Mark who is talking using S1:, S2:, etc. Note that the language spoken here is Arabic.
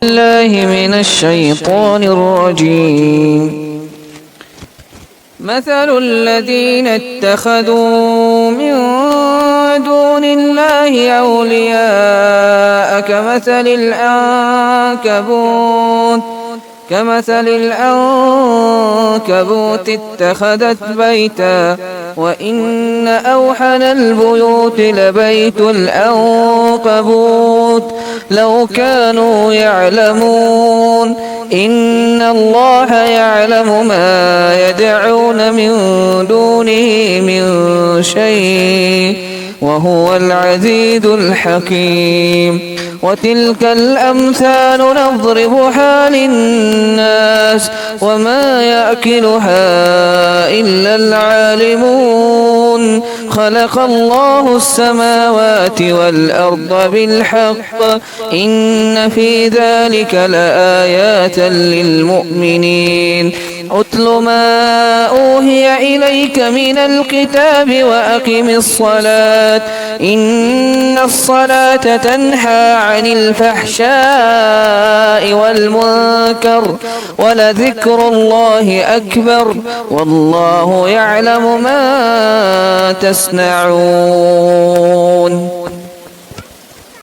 S1: الله من الشيطان الرجيم. مثل الذين اتخذوا من دون الله أولياء كمثل العنكبوت اتخذت بيتا وإن أوحن البيوت لبيت العنكبوت لو كانوا يعلمون إن الله يعلم ما يدعون من دونه من شيء وهو العزيز الحكيم. وتلك الأمثال نضربها للناس وما يأكلها إلا العالمون. خلق الله السماوات والأرض بالحق إن في ذلك لآيات للمؤمنين. أتل ما أوهي إليك من الكتاب وأقم الصلاة إن الصلاة تنهى عن الفحشاء والمنكر ولذكر الله أكبر والله يعلم ما تصنعون.